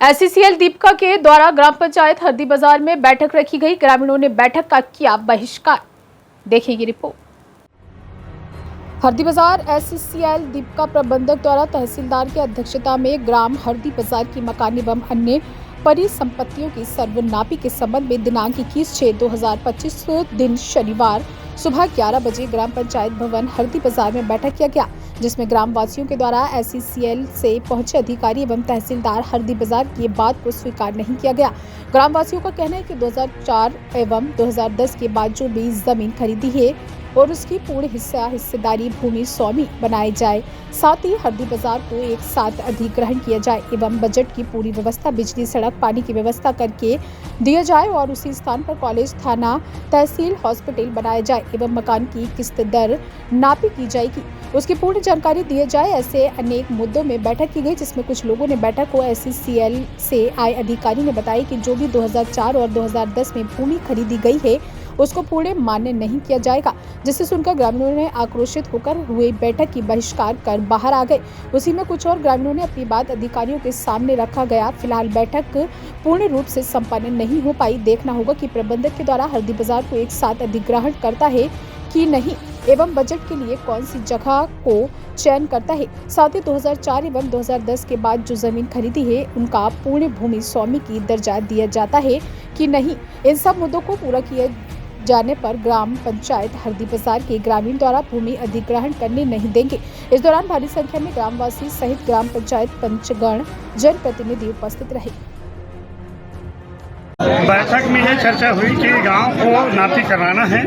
SCCL Dipka के द्वारा ग्राम पंचायत हरदी बाजार में बैठक रखी गई। ग्रामीणों ने बैठक का किया बहिष्कार। देखिए रिपोर्ट। हरदी बाजार एससीसीएल दीपका प्रबंधक द्वारा तहसीलदार की अध्यक्षता में ग्राम हरदी बाजार की मकान एवं अन्य परिसंपत्तियों की सर्वनापी के संबंध में दिनांक 21/6/2025 दिन शनिवार सुबह 11 बजे ग्राम पंचायत भवन हरदी बाजार में बैठक किया गया, जिसमें ग्राम वासियों के द्वारा एससीसीएल से पहुंचे अधिकारी एवं तहसीलदार हरदी बाजार की बात को स्वीकार नहीं किया गया। ग्राम वासियों का कहना है कि 2004 एवं 2010 के बाद जो भी जमीन खरीदी है और उसकी पूर्ण हिस्सेदारी भूमि स्वामी बनाए जाए, साथ ही हरदी बाजार को एक साथ अधिग्रहण किया जाए एवं बजट की पूरी व्यवस्था बिजली सड़क पानी की व्यवस्था करके दिया जाए और उसी स्थान पर कॉलेज थाना तहसील हॉस्पिटल बनाया जाए एवं मकान की किस्त दर नापी की जाएगी, उसकी पूर्ण जानकारी दिया जाए। ऐसे अनेक मुद्दों में बैठक की गई, जिसमें कुछ लोगों ने बैठक को एससीसीएल से आए अधिकारी ने बताया कि जो भी 2004 और 2010 में भूमि खरीदी गई है उसको पूर्ण मान्य नहीं किया जाएगा, जिससे सुनकर ग्रामीणों ने आक्रोशित होकर हुए बैठक की बहिष्कार कर बाहर आ गए। उसी में कुछ और ग्रामीणों ने अपनी बात अधिकारियों के सामने रखा गया। फिलहाल बैठक पूर्ण रूप से संपन्न नहीं हो पाई। देखना होगा कि प्रबंधक के द्वारा हरदी बाजार को एक साथ अधिग्रहण करता है कि नहीं एवं बजट के लिए कौन सी जगह को चयन करता है। साथ ही 2004 एवं 2010 के बाद जो जमीन खरीदी है उनका पूर्ण भूमि स्वामी की दर्जा दिया जाता है कि नहीं। इन सब मुद्दों को पूरा किया जाने पर ग्राम पंचायत हरदी बाजार के ग्रामीण द्वारा भूमि अधिग्रहण करने नहीं देंगे। इस दौरान भारी संख्या में ग्रामवासी सहित ग्राम पंचायत पंचगण जनप्रतिनिधि उपस्थित रहे। बैठक में यह चर्चा हुई कि गांव को नापी करवाना है।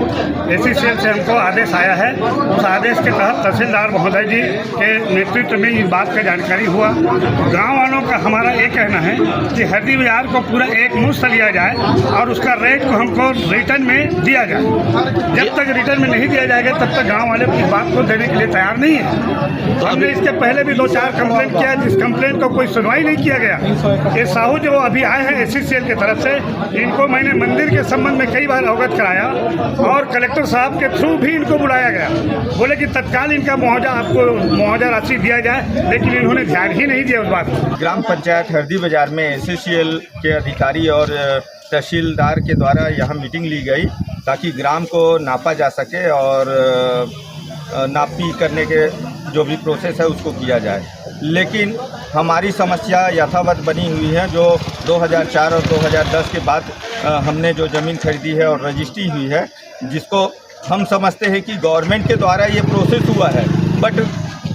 एससीसीएल से हमको आदेश आया है। उस आदेश के तहत तहसीलदार महोदय जी के नेतृत्व में इस बात का जानकारी हुआ। गांव वालों का हमारा ये कहना है कि हरदी बाजार को पूरा एक मुश्त लिया जाए और उसका रेट को हमको रिटर्न में दिया जाए। जब तक रिटर्न में नहीं दिया जाएगा तब तक गाँव वाले इस बात को देने के लिए तैयार नहीं है। हमने इसके पहले भी 2-4 कंप्लेंट किया, जिस कंप्लेंट को कोई सुनवाई नहीं किया गया। ये साहू जो अभी आए हैं एससीसीएल की तरफ से, इनको मैंने मंदिर के संबंध में कई बार अवगत कराया और कलेक्टर साहब के थ्रू भी इनको बुलाया गया। बोले कि तत्काल इनका मुआवजा राशि दिया जाए, लेकिन इन्होंने ध्यान ही नहीं दिया उस बात को। ग्राम पंचायत हरदी बाजार में एससीसीएल के अधिकारी और तहसीलदार के द्वारा यहाँ मीटिंग ली गई ताकि ग्राम को नापा जा सके और नापी करने के जो भी प्रोसेस है उसको किया जाए। लेकिन हमारी समस्या यथावत बनी हुई है। जो 2004 और 2010 के बाद हमने जो ज़मीन खरीदी है और रजिस्ट्री हुई है, जिसको हम समझते हैं कि गवर्नमेंट के द्वारा ये प्रोसेस हुआ है, बट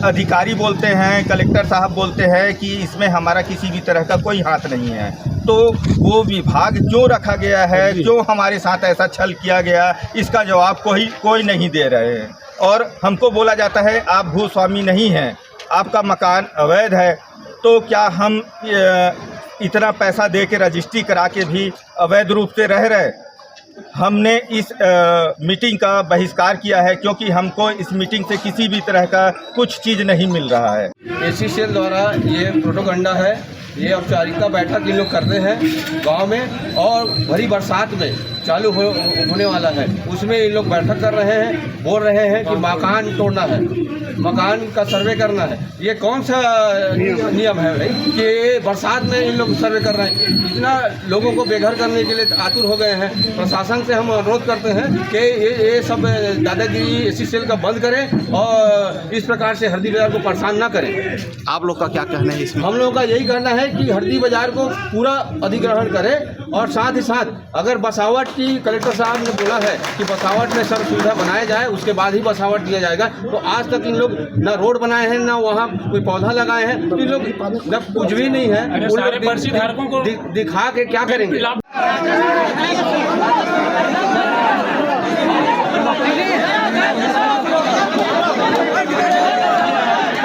अधिकारी बोलते हैं, कलेक्टर साहब बोलते हैं कि इसमें हमारा किसी भी तरह का कोई हाथ नहीं है। तो वो विभाग जो रखा गया है, जो हमारे साथ ऐसा छल किया गया, इसका जवाब कोई नहीं दे रहे हैं। और हमको बोला जाता है आप भूस्वामी नहीं हैं, आपका मकान अवैध है। तो क्या हम इतना पैसा दे के रजिस्ट्री करा के भी अवैध रूप से रह रहे? हमने इस मीटिंग का बहिष्कार किया है क्योंकि हमको इस मीटिंग से किसी भी तरह का कुछ चीज़ नहीं मिल रहा है। एससीसीएल द्वारा ये प्रोटोगंडा है, ये औपचारिकता बैठक ये लोग करते हैं गांव में, और भरी बरसात में चालू होने वाला है, उसमें ये लोग बैठक कर रहे हैं। बोल रहे हैं कि मकान तोड़ना है, मकान का सर्वे करना है। ये कौन सा नियम है भाई कि बरसात में इन लोग सर्वे कर रहे हैं? इतना लोगों को बेघर करने के लिए आतुर हो गए हैं। प्रशासन से हम अनुरोध करते हैं कि ये सब दादागिरी एससीसीएल का बंद करें और इस प्रकार से हरदी बाजार को परेशान ना करें। आप लोग का क्या कहना है इसमें? हम लोगों का यही कहना है कि हरदी बाजार को पूरा अधिग्रहण करें, और साथ ही साथ अगर बसावट की कलेक्टर साहब ने बोला है कि बसावट में सर्व सुविधा बनाया जाए, उसके बाद ही बसावट दिया जाएगा। तो आज तक इन लोग ना रोड बनाए हैं, ना वहाँ कोई पौधा लगाए हैं। तो इन लोग जब कुछ भी नहीं है, दिखा के क्या करेंगे?